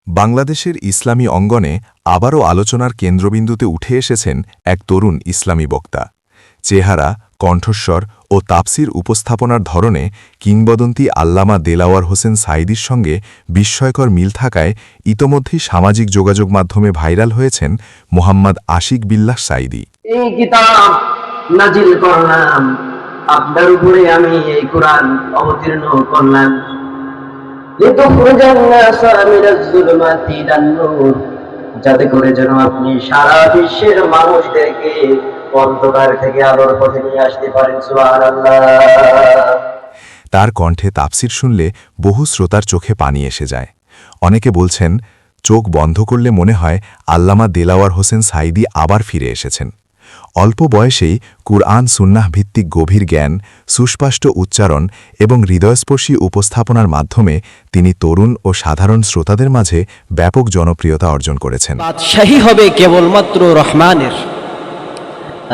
বাংলাদেশের ইসলামী অঙ্গনে আবারও আলোচনার কেন্দ্রবিন্দুতে উঠে এসেছেন এক তরুণ ইসলামী বক্তা। চেহারা, কণ্ঠস্বর ও তাফসির উপস্থাপনার ধরনে কিংবদন্তি আল্লামা দেলাওয়ার হোসেন সাঈদীর সঙ্গে বিস্ময়কর মিল থাকায় ইতোমধ্যেই সামাজিক যোগাযোগ মাধ্যমে ভাইরাল হয়েছেন মোহাম্মদ আশিক বিল্লাহ সাঈদী। এই কিতাব নাজিল করলাম, আপনার উপরে আমি এই কোরআন অবতীর্ণ করলাম, যাতে করে যেন আপনি সারা বিশ্বের মানুষদেরকে অন্ধকার থেকে আলোর পথে নিয়ে আসতে পারেন। সুবহানাল্লাহ। তার কণ্ঠে তাফসির শুনলে বহু শ্রোতার চোখে পানি এসে যায়। অনেকে বলছেন, চোখ বন্ধ করলে মনে হয় আল্লামা দেলাওয়ার হোসেন সাঈদী আবার ফিরে এসেছেন। অল্প বয়সেই কুরআন সুন্নাহ ভিত্তিক গভীর জ্ঞান, সুস্পষ্ট উচ্চারণ এবং হৃদয়স্পর্শী উপস্থাপনার মাধ্যমে তিনি তরুণ ও সাধারণ শ্রোতাদের মাঝে ব্যাপক জনপ্রিয়তা অর্জন করেছেন। বাদশাহী হবে কেবলমাত্র রহমানের।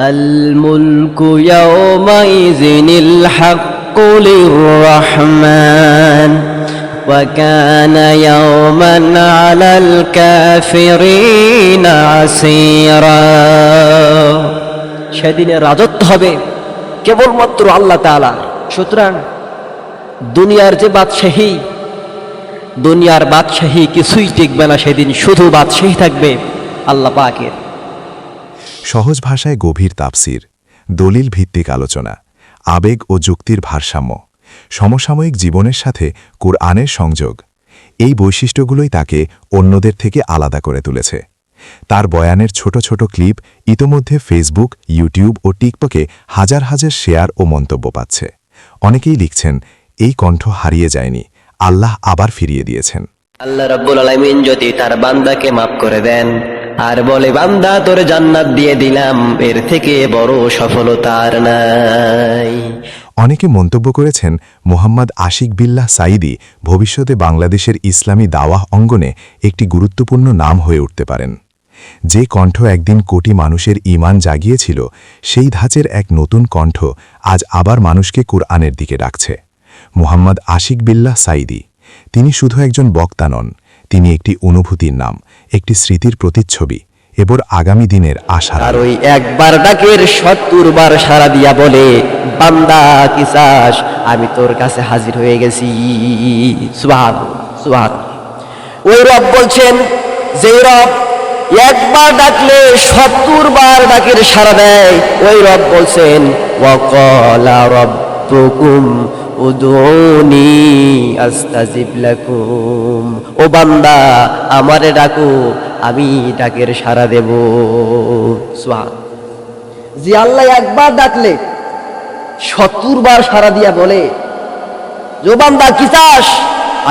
আল মুলকু ইয়াওমাইযিনিল হাক্কু লির-রহমান ওয়া কানা ইয়াওমান আলাল কাফিরিনা আসীরা। সেদিনে রাজত্ব হবে কেবলমাত্র আল্লাহ তাআলা। সুতরাং দুনিয়ার যে বাদশাহী, দুনিয়ার বাদশাহী কিছুই টিকবে না সেদিন, শুধু বাদশাহী থাকবে আল্লাহ পাকের। সহজ ভাষায় গভীর তাফসির, দলিল ভিত্তিক আলোচনা, আবেগ ও যুক্তির ভারসাম্য, সমসাময়িক জীবনের সাথে কুরআনের সংযোগ, এই বৈশিষ্ট্যগুলোই তাকে অন্যদের থেকে আলাদা করে তুলেছে। তার বয়ানের ছোট ছোট ক্লিপ ইতোমধ্যে ফেসবুক, ইউটিউব ও টিকটকে হাজার হাজার শেয়ার ও মন্তব্য পাচ্ছে। অনেকেই লিখছেন, এই কণ্ঠ হারিয়ে যায়নি, আল্লাহ আবার ফিরিয়ে দিয়েছেন। আল্লাহ রাব্বুল আলামিন যদি তার বান্দাকে মাফ করে দেন আর বলে, বান্দা তোর জান্নাত দিয়ে দিলাম, এর থেকে বড় সফলতা আর নাই। অনেকে মন্তব্য করেছেন, মোহাম্মদ আশিক বিল্লাহ সাঈদী ভবিষ্যতে বাংলাদেশের ইসলামী দাওয়াহ অঙ্গনে একটি গুরুত্বপূর্ণ নাম হয়ে উঠতে পারেন। যে কণ্ঠ একদিন কোটি মানুষের ঈমান জাগিয়েছিল, সেই ধাঁচের এক নতুন কণ্ঠ আজ আবার মানুষকে কুরআনের দিকে ডাকছে। মোহাম্মদ আশিক বিল্লাহ সাঈদী, তিনি শুধু একজন বক্তা নন, তিনি একটি অনুভূতির নাম, একটি স্মৃতির প্রতিচ্ছবি এবং আগামী দিনের আশা। আর ওই একবার ডাকের ৭০ বার সাড়া দিয়া বলে, বান্দা কি চাস, আমি তোর কাছে হাজির হয়ে গেছি। সুবহানাল্লাহ, সুবহানাল্লাহ। ওই রব বলছেন, যে রব একবার ডাকলে ৭০ বার ডাকের সাড়া দেয়, ওই রব বলছেন, ওয়া ক্বালা রাব্বুকুম উদউনি আস্তাজিব লাকুম। ও বান্দা, আমারে ডাকো, আমি ডাকের সাড়া দেব। সুবহানাল্লাহ। যে আল্লাহ একবার ডাকলে ৭০ বার সাড়া দিয়া বলে, যে বান্দা কি চাস,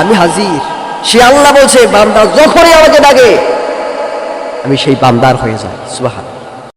আমি হাজির। সে আল্লাহ বলছে, বান্দা যখনই আমাকে ডাকে আমি সেই বান্দার হয়ে যাই। সুবহানাল্লাহ।